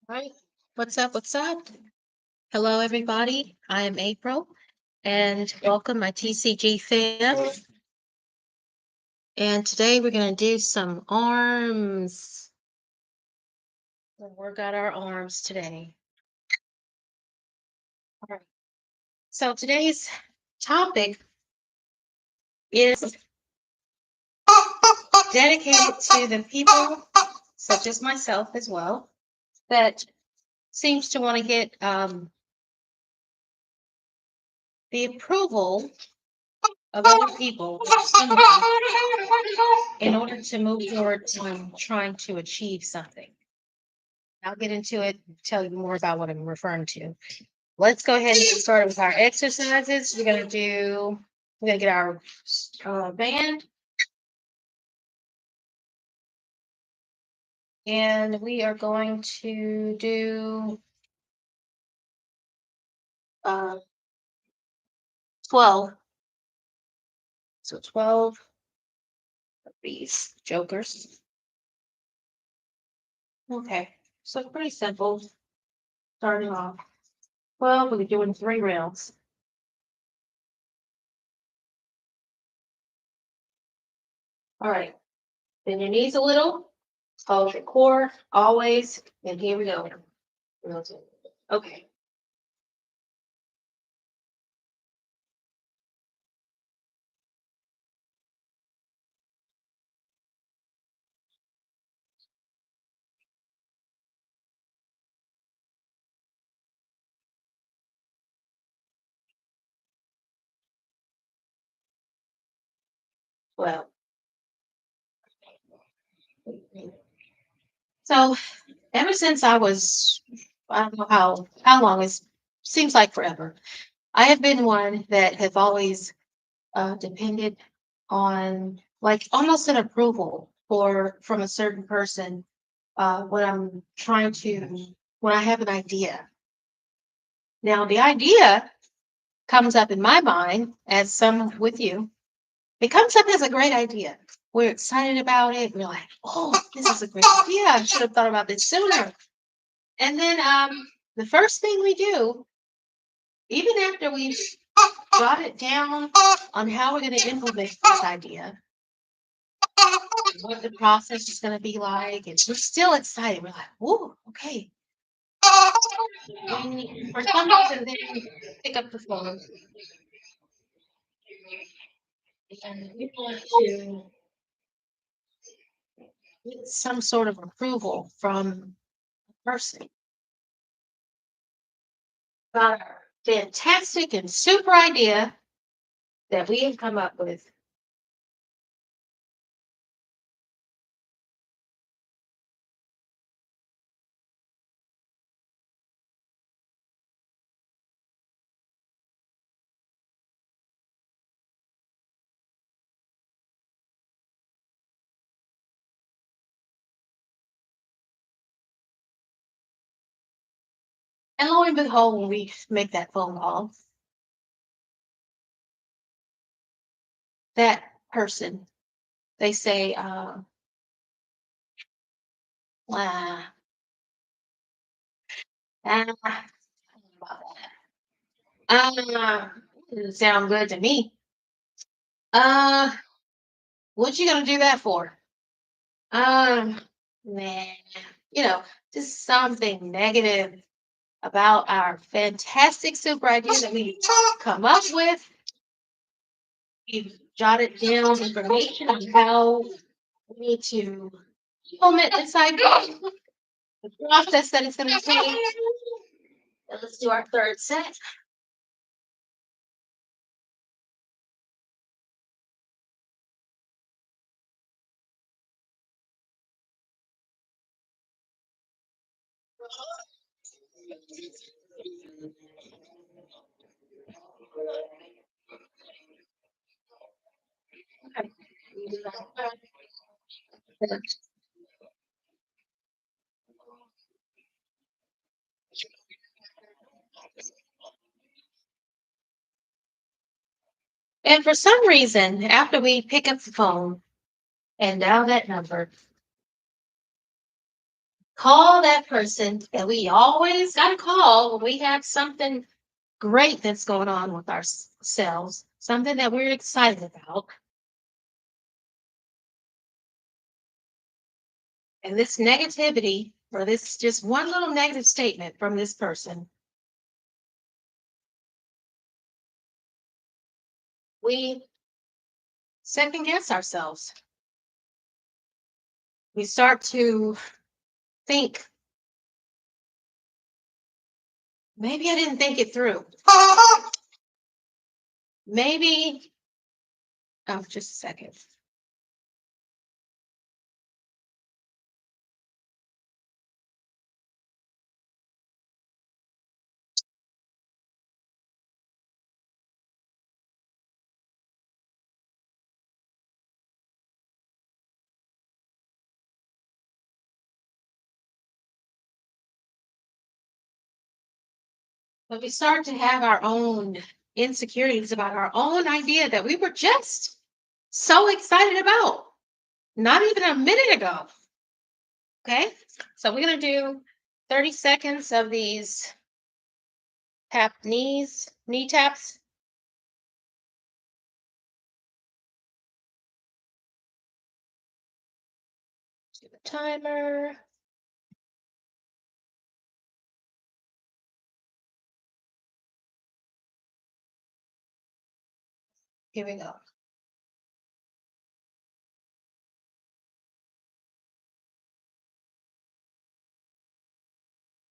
Hi, what's up? What's up? Hello, everybody. I am April, and welcome my TCG fam. And today we're going to do some arms. We'll work out our arms today. All right. So today's topic is dedicated to the people, such as myself as well, that seems to want to get the approval of other people in order to move forward to trying to achieve something. I'll get into it, tell you more about what I'm referring to. Let's go ahead and get started with our exercises. We're gonna get our band, and we are going to do uh, 12. So 12 of these jokers. Okay, so pretty simple. Starting off. Well, we're doing 3 rounds. All right. Bend your knees a little. Hold your core always. And here we go. Okay. Well, so ever since I don't know how long it seems like forever. I have been one that have always depended on like almost an approval for from a certain person when I'm trying to when I have an idea. Now the idea comes up in my mind as some with you. It comes up as a great idea. We're excited about it. We're like, oh, this is a great idea. I should have thought about this sooner. And then the first thing we do, even after we've got it down on how we're going to implement this idea, what the process is going to be like, and we're still excited. We're like, oh, okay. For some reason, then we pick up the phone and we want to get some sort of approval from a person about our fantastic and super idea that we have come up with. And lo and behold, when we make that phone call, that person, they say, ah, ah, doesn't sound good to me. Uh, what you gonna do that for? Um, nah, you know, just something negative about our fantastic super idea that we come up with. We've jotted down information on how we need to implement this idea, the process that it's going to take. And let's do our third set. Okay. And for some reason, after we pick up the phone and dial that number, Call that person that we always got to call when we have something great that's going on with ourselves, something that we're excited about. And this negativity, or this just one little negative statement from this person, we second guess ourselves. We start to think, maybe I didn't think it through. Maybe, oh, just a second. But we start to have our own insecurities about our own idea that we were just so excited about not even a minute ago. Okay, so we're going to do 30 seconds of these knee taps. To the timer. Here we go.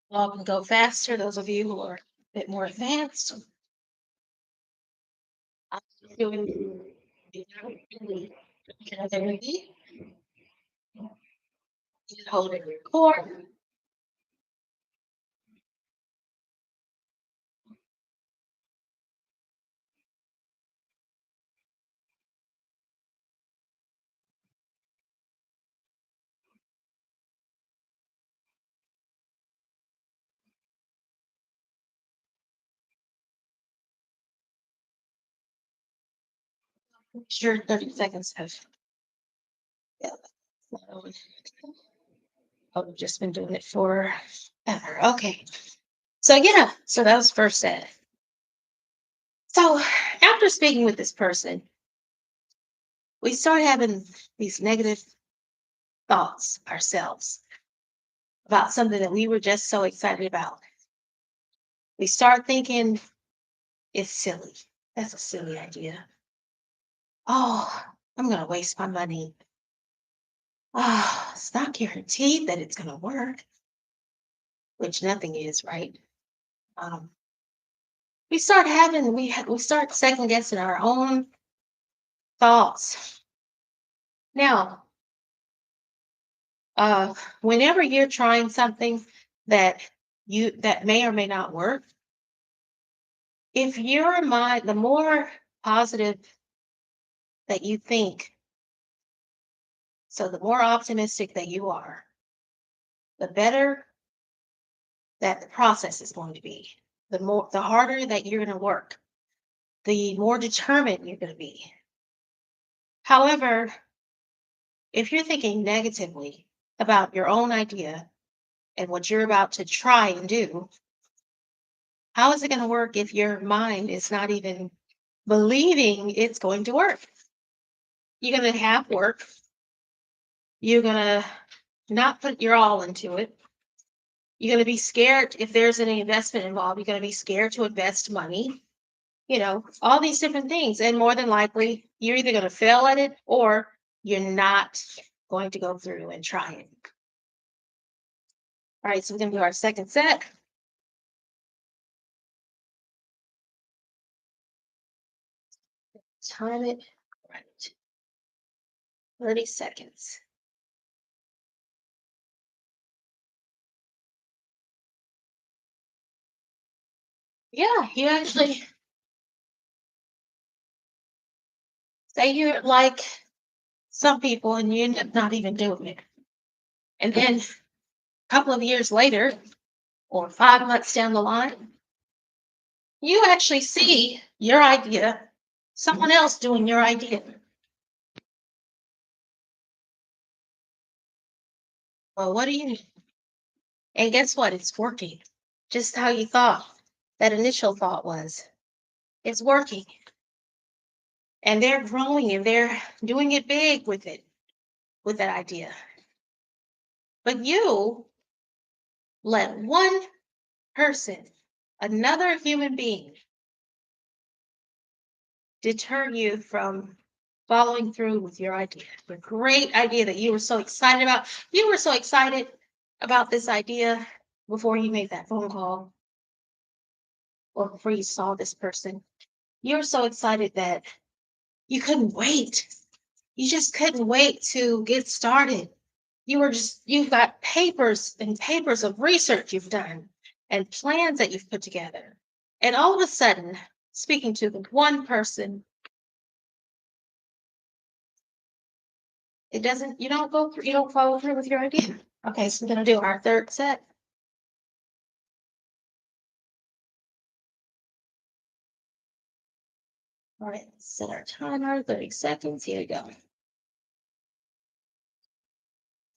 Well, I'm going to go faster. Those of you who are a bit more advanced. I'm doing hold it record. Sure, 30 seconds have. Yeah. I've just been doing it for ever. Okay. So yeah, so that was first set. So after speaking with this person, we start having these negative thoughts ourselves about something that we were just so excited about. We start thinking it's silly. That's a silly idea. Oh, I'm going to waste my money. Oh, it's not guaranteed that it's going to work, which nothing is, right? Um, we start having, we start second guessing our own thoughts. Now, whenever you're trying something that that may or may not work, if your mind, the more positive that you think, so the more optimistic that you are, the better that the process is going to be. The harder that you're going to work, the more determined you're going to be. However, if you're thinking negatively about your own idea and what you're about to try and do, how is it going to work if your mind is not even believing it's going to work? You're going to have work. You're going to not put your all into it. You're going to be scared if there's any investment involved. You're going to be scared to invest money, all these different things. And more than likely, you're either going to fail at it or you're not going to go through and try it. All right, so we're going to do our second set. Time it right. 30 seconds. Yeah, you actually say you're like some people and you end up not even doing it. And then a couple of years later, or 5 months down the line, you actually see your idea, someone else doing your idea. Well, what do you And guess what? It's working. Just how you thought that initial thought was. It's working. And they're growing and they're doing it big with it, with that idea. But you let one person, another human being, deter you from following through with your idea, the great idea that you were so excited about. You were so excited about this idea before you made that phone call or before you saw this person. You were so excited that you couldn't wait. You just couldn't wait to get started. You've got papers and papers of research you've done and plans that you've put together. And all of a sudden, speaking to the one person, you don't go through, you don't follow through with your idea. Okay, so we're gonna do our third set. All right, set our timer, 30 seconds. Here we go.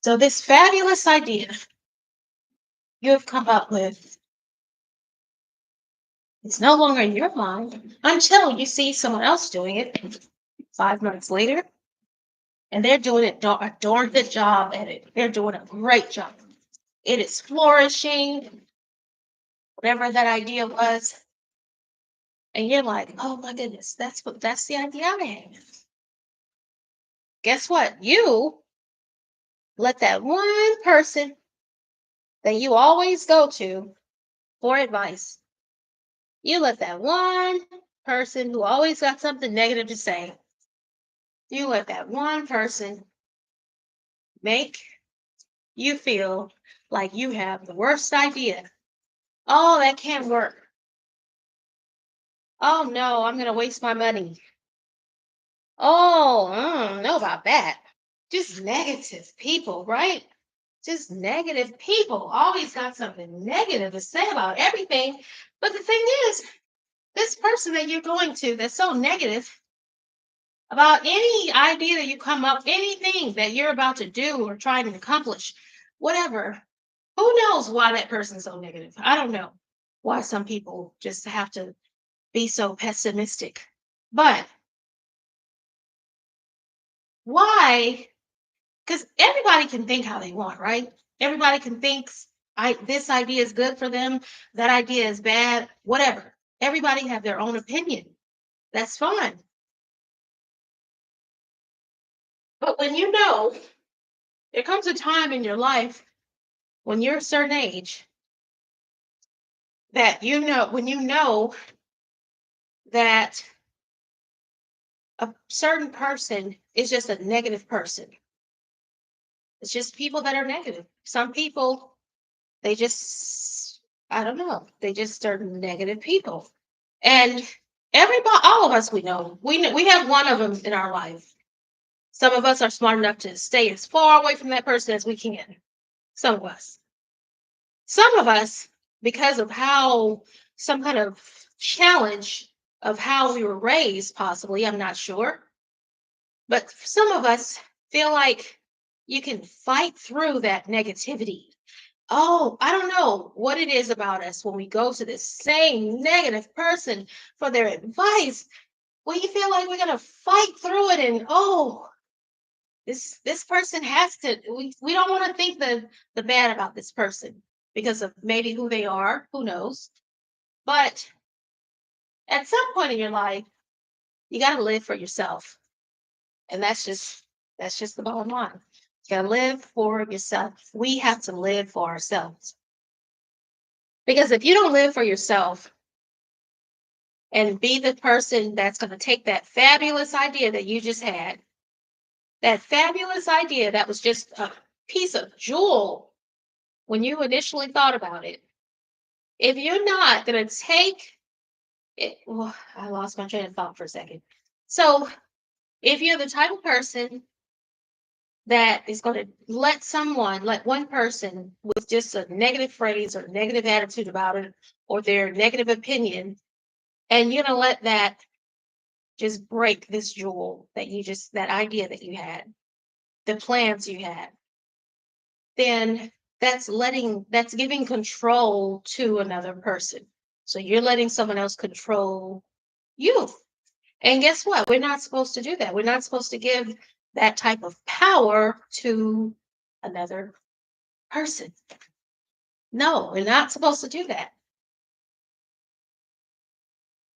So this fabulous idea you have come up with, it's no longer in your mind until you see someone else doing it 5 months later, and they're doing a darn good job at it. They're doing a great job. It is flourishing, whatever that idea was. And you're like, oh my goodness, that's the idea I had. Guess what? You let that one person that you always go to for advice, you let that one person who always got something negative to say, you let that one person make you feel like you have the worst idea. Oh, that can't work. Oh no, I'm going to waste my money. Oh, I don't know about that. Just negative people, right? Just negative people. Always got something negative to say about everything. But the thing is, this person that you're going to that's so negative about any idea that you come up, anything that you're about to do or trying to accomplish, whatever, who knows why that person's so negative? I don't know why some people just have to be so pessimistic. But why? Because everybody can think how they want, right? Everybody can think this idea is good for them, that idea is bad, whatever. Everybody have their own opinion. That's fine. But when you know, there comes a time in your life when you're a certain age that when you know that a certain person is just a negative person. It's just people that are negative. Some people, they just, I don't know, they just are negative people. And everybody, all of us, we have one of them in our life. Some of us are smart enough to stay as far away from that person as we can. Some of us. Some of us, because of how some kind of challenge of how we were raised, possibly, I'm not sure. But some of us feel like you can fight through that negativity. Oh, I don't know what it is about us when we go to this same negative person for their advice. Well, you feel like we're gonna fight through it, and oh, this person has to. We don't want to think the bad about this person because of maybe who they are. Who knows? But at some point in your life, you got to live for yourself, and that's just the bottom line. You got to live for yourself. We have to live for ourselves because if you don't live for yourself and be the person that's going to take that fabulous idea that you just had, that fabulous idea that was just a piece of jewel when you initially thought about it. If you're not going to take it, well, I lost my train of thought for a second. So, if you're the type of person that is going to let one person with just a negative phrase or negative attitude about it or their negative opinion, and you're going to let that just break this jewel that idea that you had, the plans you had, then that's giving control to another person. So you're letting someone else control you. And guess what? We're not supposed to do that. We're not supposed to give that type of power to another person. No, we're not supposed to do that.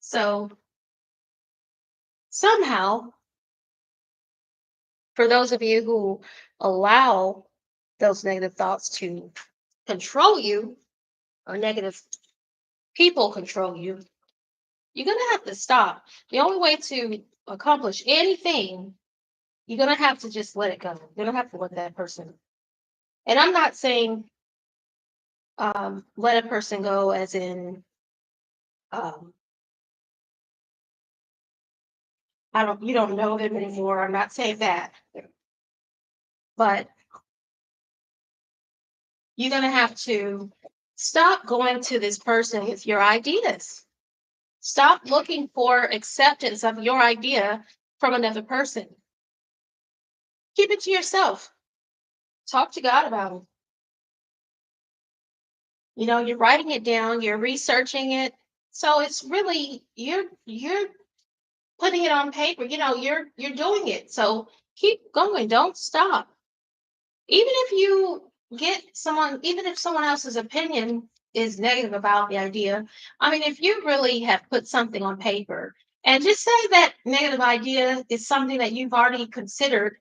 So somehow, for those of you who allow those negative thoughts to control you, or negative people control you, you're going to have to stop. The only way to accomplish anything, you're going to have to just let it go. You're going to have to let that person. And I'm not saying let a person go as in, um, you don't know them anymore. I'm not saying that. But you're going to have to stop going to this person with your ideas. Stop looking for acceptance of your idea from another person. Keep it to yourself. Talk to God about it. You're writing it down, you're researching it. So it's really you're putting it on paper. You're doing it. So keep going. Don't stop. Even if you even if someone else's opinion is negative about the idea, I mean, if you really have put something on paper and just say that negative idea is something that you've already considered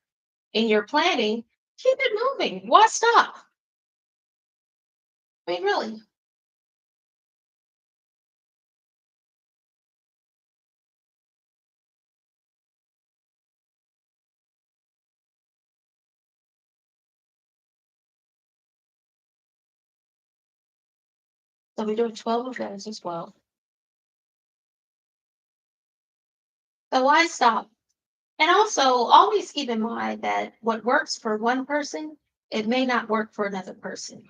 in your planning, keep it moving. Why stop? I mean, really. So we're doing 12 of those as well. So why stop? And also always keep in mind that what works for one person, it may not work for another person.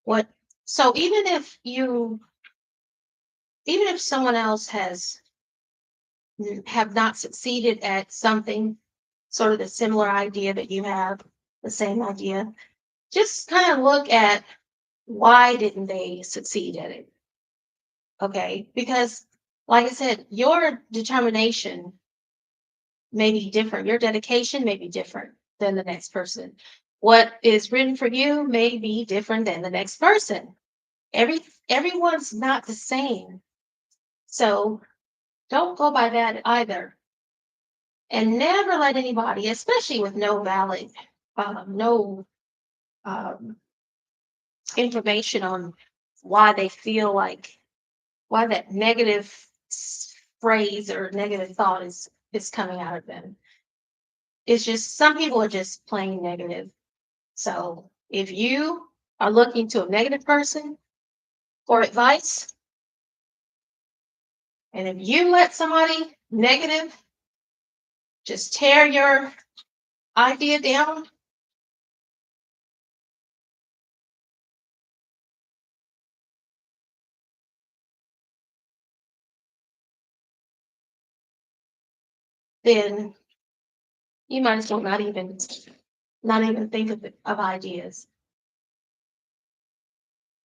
What so even if someone else have not succeeded at something, sort of the similar idea that you have, the same idea, just kind of look at why didn't they succeed at it? Okay, because like I said, your determination may be different. Your dedication may be different than the next person. What is written for you may be different than the next person. Every everyone's not the same. So don't go by that either. And never let anybody, especially with no valid, no um, information on why they feel like why that negative phrase or negative thought is coming out of them. It's just some people are just plain negative. So if you are looking to a negative person for advice, and if you let somebody negative just tear your idea down, then you might as well not even think of ideas.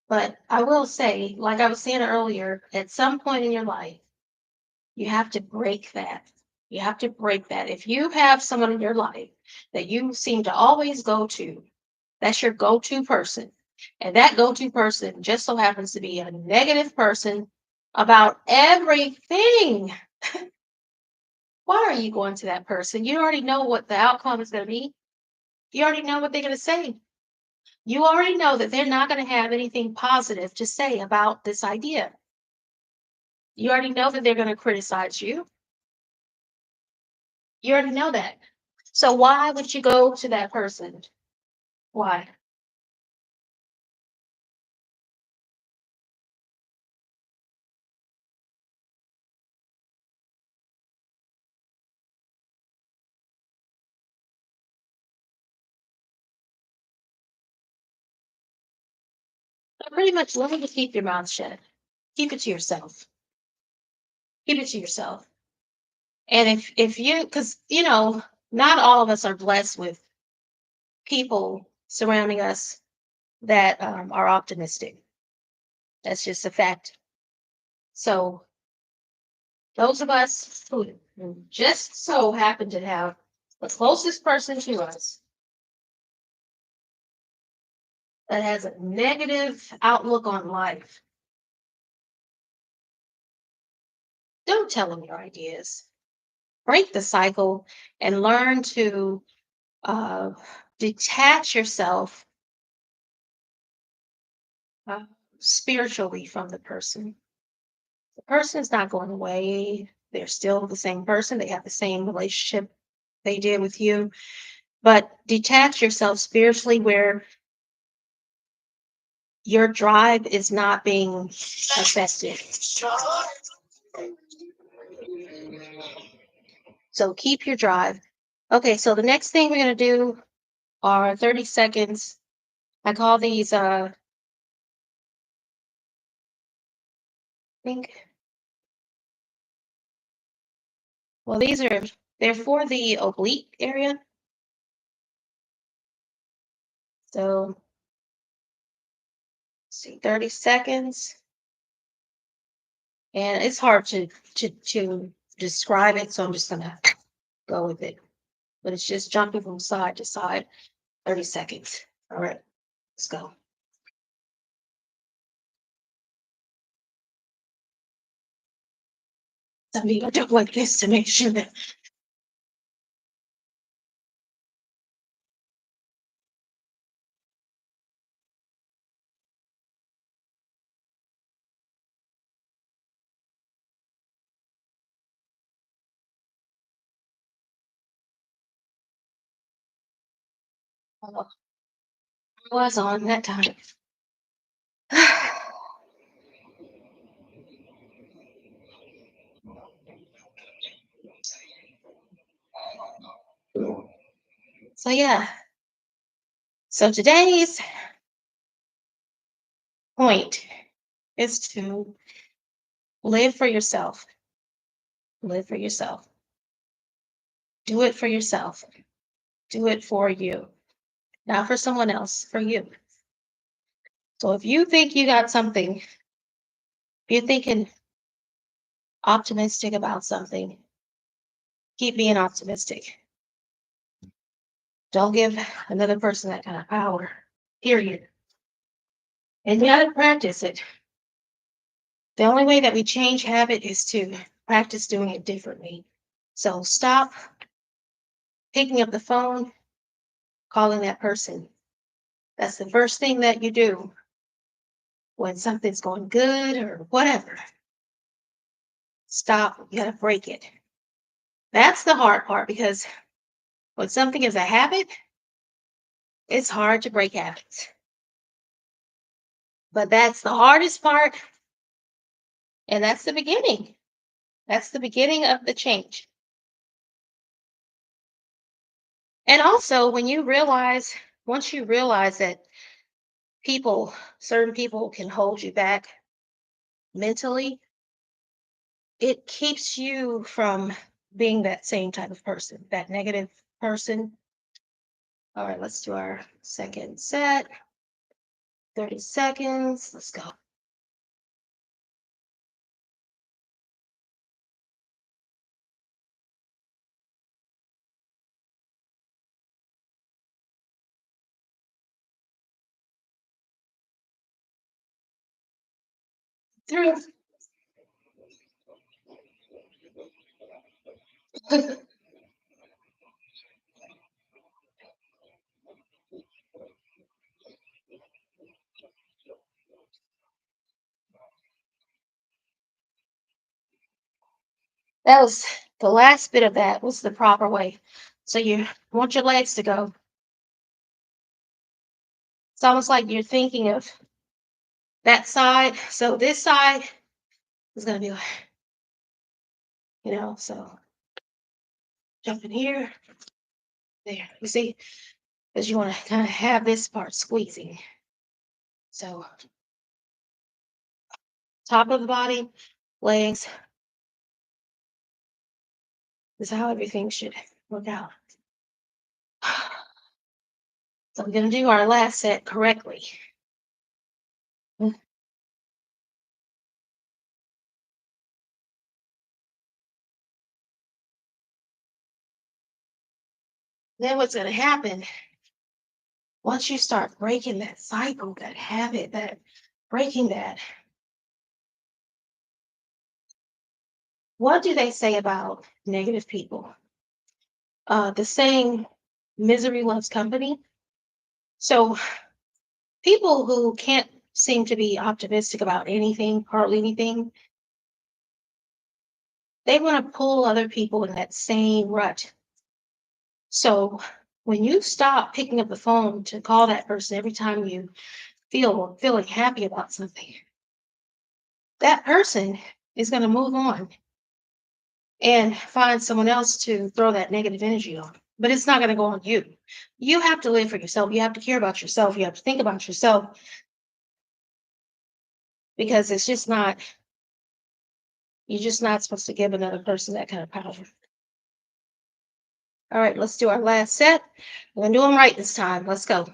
But I will say, like I was saying earlier, at some point in your life, you have to break that. You have to break that. If you have someone in your life that you seem to always go to, that's your go-to person. And that go-to person just so happens to be a negative person about everything. Why are you going to that person? You already know what the outcome is going to be. You already know what they're going to say. You already know that they're not going to have anything positive to say about this idea. You already know that they're going to criticize you. You already know that. So why would you go to that person? Why? So pretty much learn to keep your mouth shut. Keep it to yourself. Keep it to yourself. And if you, because not all of us are blessed with people surrounding us that are optimistic. That's just a fact. So those of us who just so happen to have the closest person to us that has a negative outlook on life, don't tell them your ideas. Break the cycle and learn to uh, detach yourself uh, spiritually from the person. The person is not going away. They're still the same person. They have the same relationship they did with you, but detach yourself spiritually where your drive is not being affected. So keep your drive. Okay, so the next thing we're going to do are 30 seconds. I call these, I think, well, they're for the oblique area. So, let's see, 30 seconds. And it's hard to describe it, so I'm just going to go with it. But it's just jumping from side to side, 30 seconds. All right, let's go. I mean, I don't like this to make sure that uh, I was on that time. So yeah, so today's point is to live for yourself. Live for yourself. Do it for yourself. Do it for you, not for someone else, for you. So if you think you got something, if you're thinking optimistic about something, keep being optimistic. Don't give another person that kind of power, period. And you got to practice it. The only way that we change habit is to practice doing it differently. So stop picking up the phone, calling that person. That's the first thing that you do when something's going good or whatever. Stop. You got to break it. That's the hard part because when something is a habit, it's hard to break habits. But that's the hardest part. And that's the beginning. That's the beginning of the change. And also, once you realize that certain people can hold you back mentally, it keeps you from being that same type of person, that negative person. All right, let's do our second set. 30 seconds. Let's go. Through. That was the last bit of that was the proper way. So you want your legs to go. It's almost like you're thinking of that side. So this side is going to be like, so jump in here, there. You see, because you want to kind of have this part squeezing. So top of the body, legs, is how everything should work out. So we're going to do our last set correctly. Then what's going to happen once you start breaking that cycle, that habit, that breaking that? What do they say about negative people? The saying, misery loves company. So people who can't seem to be optimistic about anything, hardly anything, they want to pull other people in that same rut. So when you stop picking up the phone to call that person every time you feeling happy about something, that person is going to move on and find someone else to throw that negative energy on. But it's not going to go on you. You have to live for yourself. You have to care about yourself. You have to think about yourself because it's just not, you're just not supposed to give another person that kind of power. All right, let's do our last set. We're going to do them right this time. Let's go.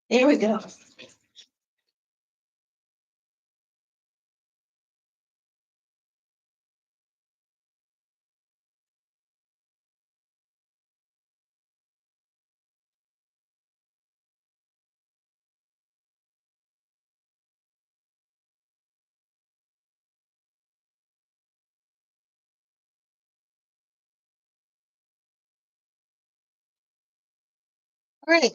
There we go. All right.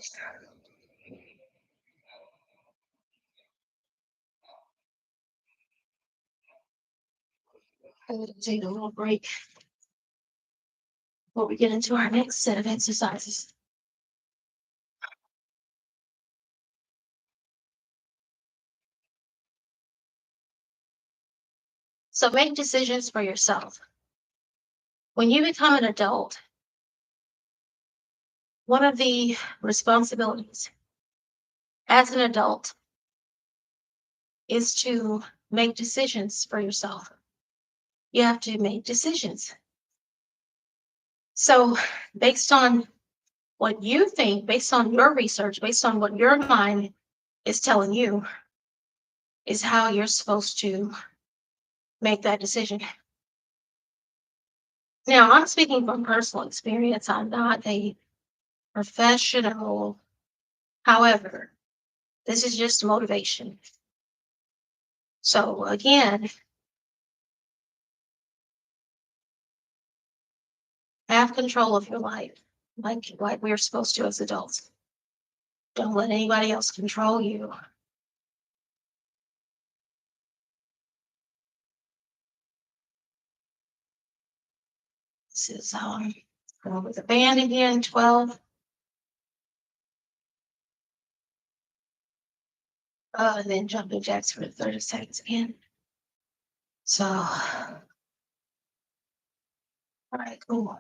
I'm going to take a little break before we get into our next set of exercises. So make decisions for yourself. When you become an adult, one of the responsibilities as an adult is to make decisions for yourself. You have to make decisions. So, based on what you think, based on your research, based on what your mind is telling you, is how you're supposed to make that decision. Now, I'm speaking from personal experience. I'm not a professional. However, this is just motivation. So, again, have control of your life like we're supposed to as adults. Don't let anybody else control you. This is going with the band again, 12. And then jumping jacks for 30 seconds again. So, all right, cool.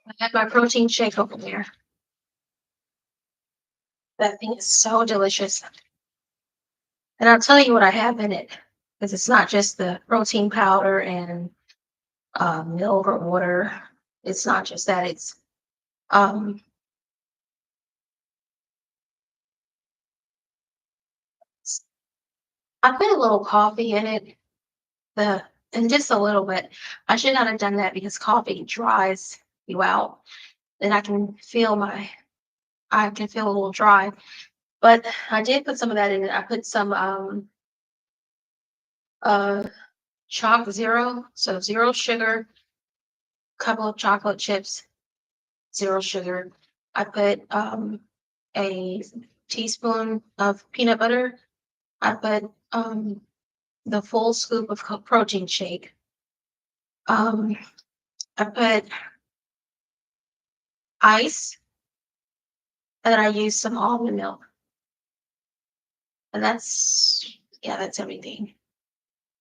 I have my protein shake over there. That thing is so delicious. And I'll tell you what I have in it, because it's not just the protein powder and milk or water. It's not just that. It's um, I put a little coffee in it, the and just a little bit. I should not have done that because coffee dries you out, and I can feel a little dry. But I did put some of that in it. I put some uh chalk zero, so zero sugar, couple of chocolate chips, zero sugar. I put a teaspoon of peanut butter. I put the full scoop of protein shake. Um, I put ice, and I used some almond milk. And yeah, that's everything.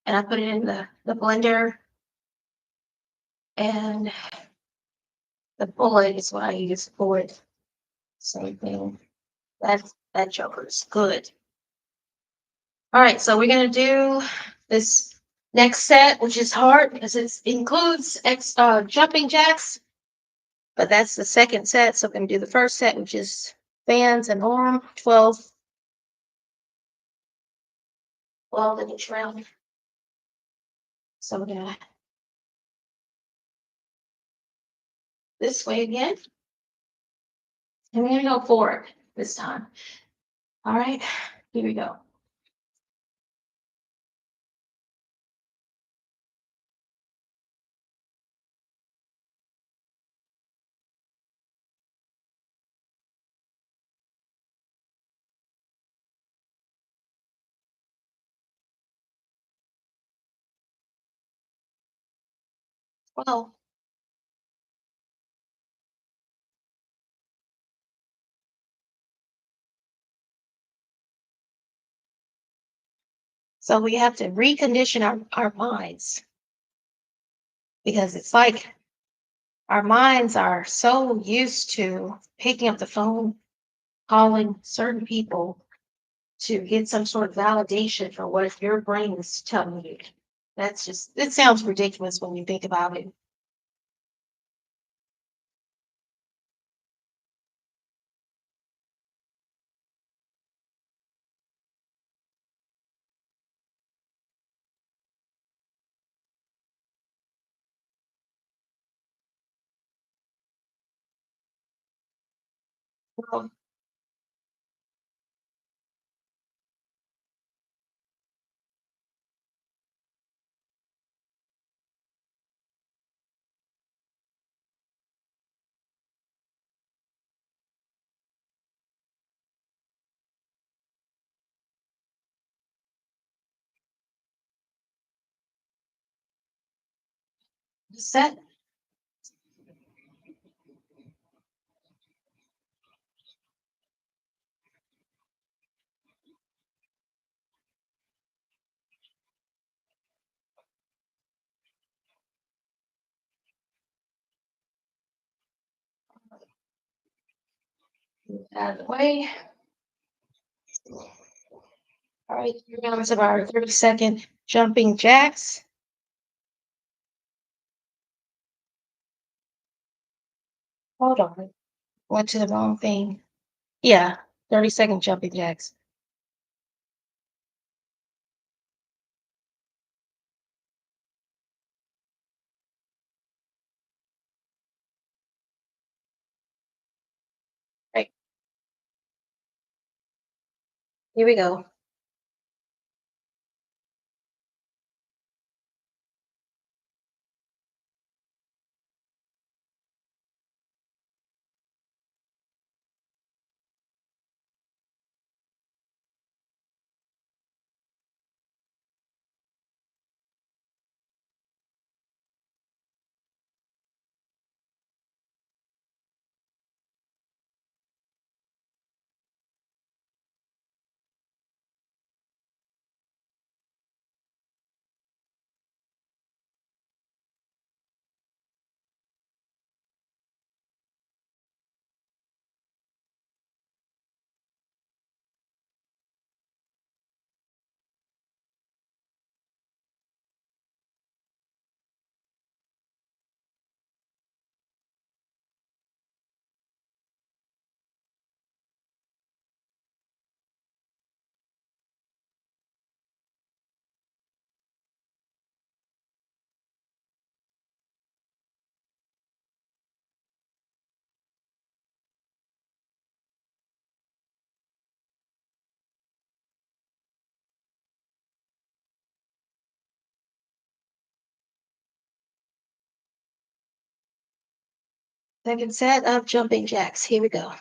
And I put it in the blender, and the bullet is what I use for it. Same thing. That joker is good. All right, so we're gonna do this next set, which is hard because it includes jumping jacks, but that's the second set. So we're gonna do the first set, which is fans and arm 12 in each round. So we're gonna this way again, and we're gonna go forward this time. All right, here we go. Well, so we have to recondition our minds because it's like our minds are so used to picking up the phone, calling certain people to get some sort of validation for what your brain is telling you. It sounds ridiculous when you think about it. Well, set out of the way. All right, here comes our 30-second jumping jacks. Hold on. Went to the wrong thing. Yeah, 30-second jumping jacks. Right, here we go. Second set of jumping jacks. Here we go.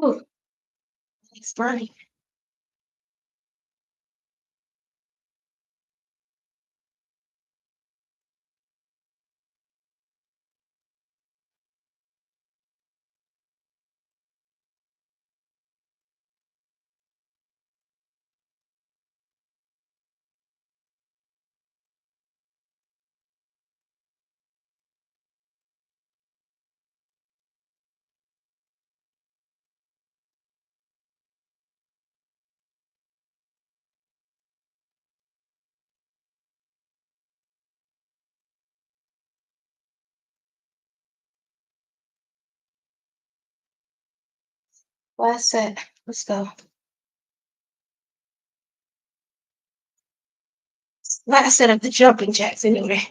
Ooh, it's burning. Last set. Let's go. Last set of the jumping jacks anyway.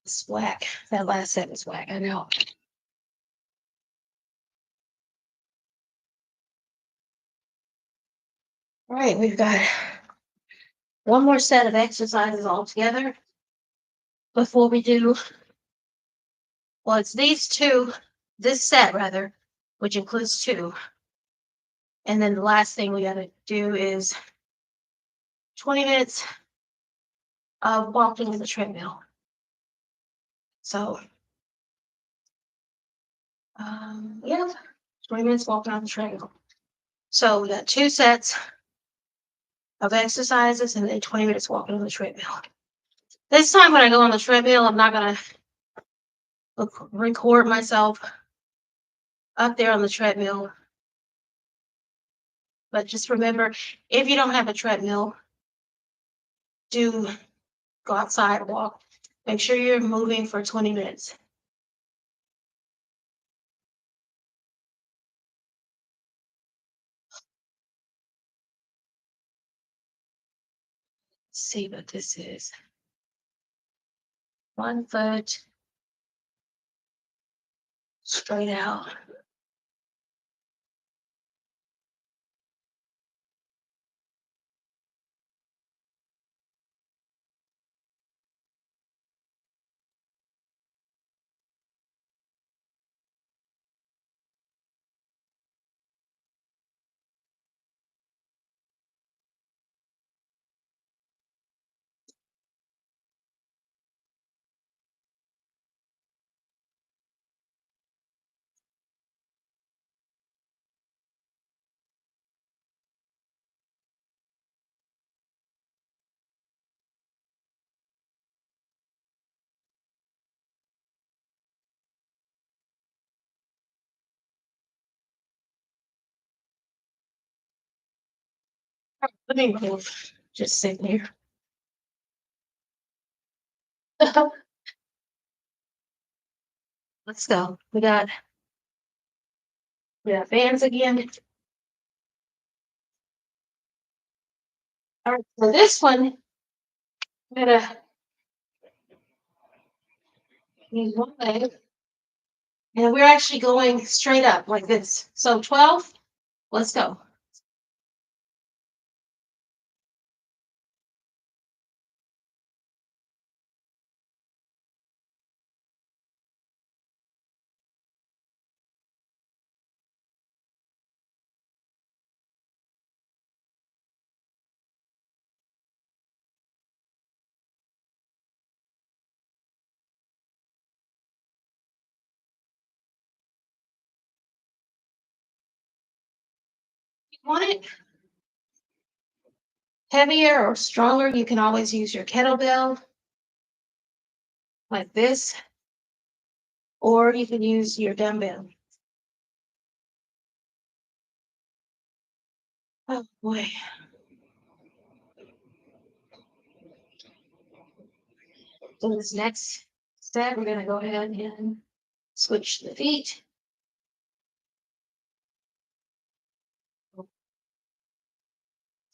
It's whack. That last set was whack. I know. All right, we've got one more set of exercises all together before we do. Well, it's these two, this set rather, which includes two. And then the last thing we got to do is 20 minutes of walking on the treadmill. So, yeah, 20 minutes walking on the treadmill. So we got two sets of exercises and then 20 minutes walking on the treadmill. This time when I go on the treadmill, I'm not going to record myself up there on the treadmill. But just remember, if you don't have a treadmill, do go outside, walk. Make sure you're moving for 20 minutes. Let's see what this is. 1 foot straight out. Let me move. Just sitting here. Let's go. We got bands again. All right, so this one, I'm gonna use one leg, and we're actually going straight up like this. So 12, let's go. If you want it heavier or stronger, you can always use your kettlebell like this, or you can use your dumbbell. Oh boy. So this next step, we're gonna go ahead and switch the feet.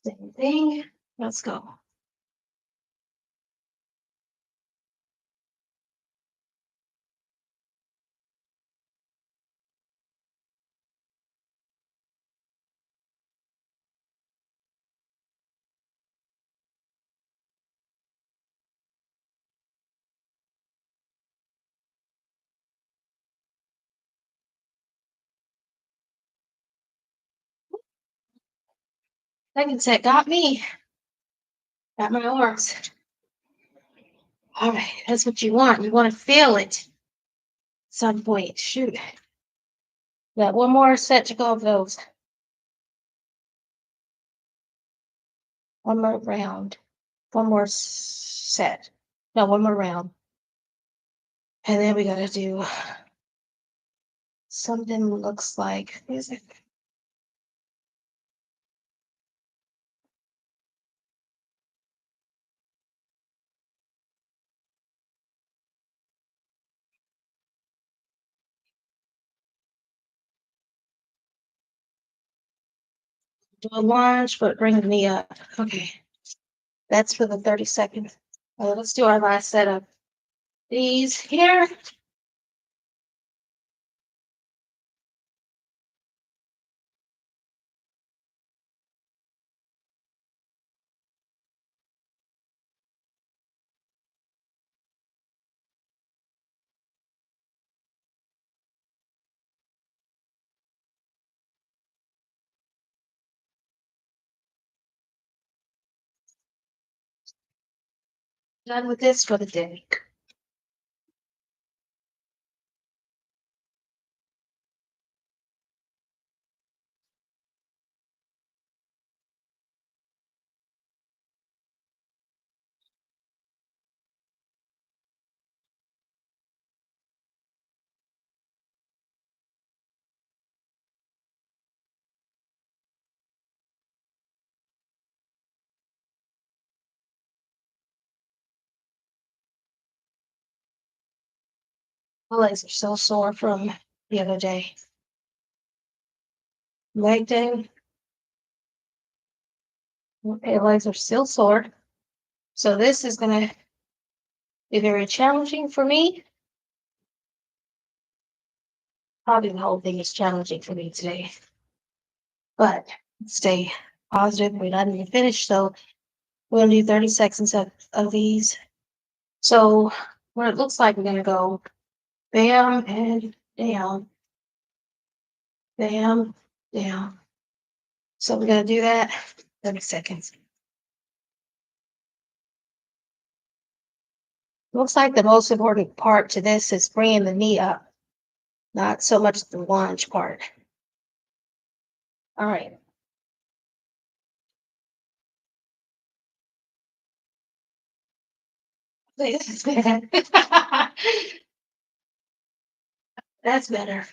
Same thing. Let's go. Second set got me. Got my arms. All right, that's what you want. You want to feel it. Some point. Shoot. Got one more set to go of those. One more round. One more set. No, one more round. And then we gotta do something looks like music. Do a lunge, but bring the knee up. Okay. That's for the 30 seconds. Let's do our last set of these here. Done with this for the day. My legs are so sore from the other day. Leg day. Okay, legs are still sore. So this is gonna be very challenging for me. Probably the whole thing is challenging for me today. But stay positive. We're not even finished, so we're gonna do 30 seconds of these. So what it looks like, we're gonna go bam and down, bam, down. So we're gonna do that 30 seconds. Looks like the most important part to this is bringing the knee up, not so much the lunge part. All right. That's better. That's better.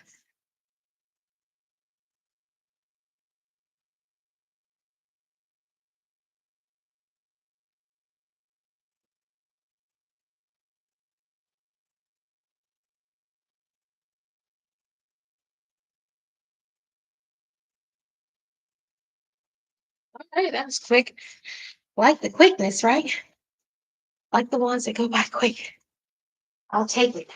All right, that was quick. Like the quickness, right? Like the ones that go by quick. I'll take it.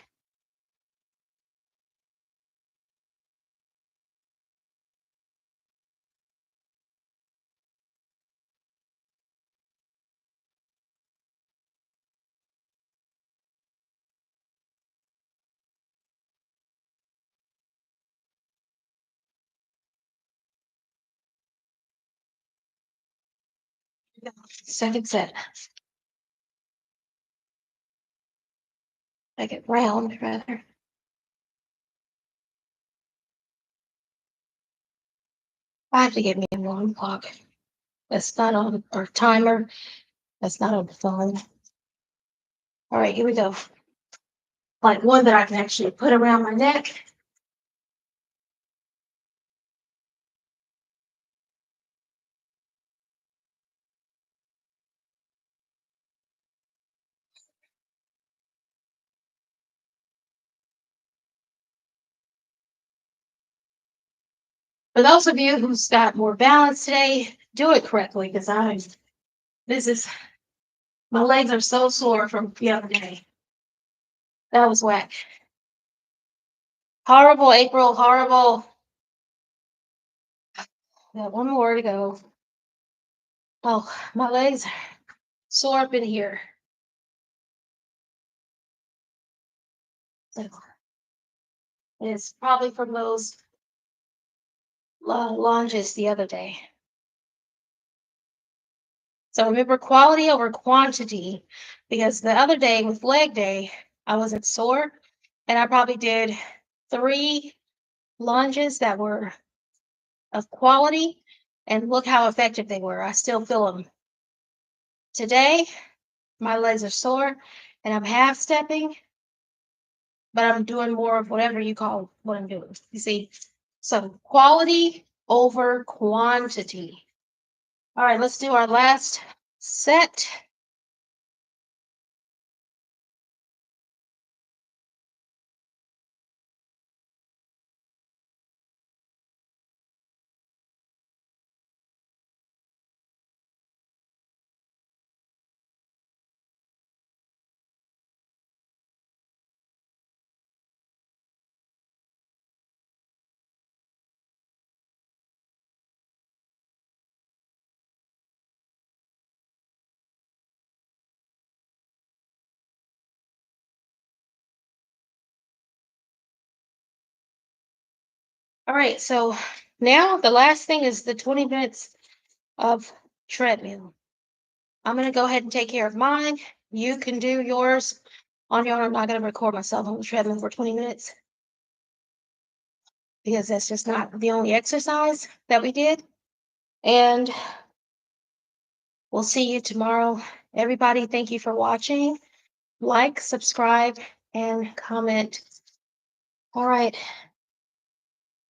Second set. Make it round, rather. I have to get me a alarm clock. That's not on our timer. That's not on the phone. All right, here we go. Like one that I can actually put around my neck. For those of you who's got more balance today, do it correctly because this is, my legs are so sore from the other day. That was whack. Horrible, April, horrible. Got one more to go. Oh, my legs are sore up in here. So it's probably from those lunges the other day. So remember quality over quantity, because the other day with leg day, I wasn't sore and I probably did 3 lunges that were of quality, and look how effective they were. I still feel them. Today, my legs are sore and I'm half stepping, but I'm doing more of whatever you call what I'm doing. You see, so quality over quantity. All right, let's do our last set. All right, so now the last thing is the 20 minutes of treadmill. I'm going to go ahead and take care of mine. You can do yours on your own. I'm not going to record myself on the treadmill for 20 minutes because that's just not the only exercise that we did. And we'll see you tomorrow. Everybody, thank you for watching. Like, subscribe, and comment. All right.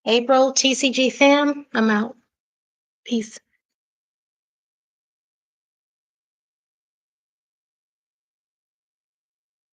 April, TCG fam, I'm out. Peace.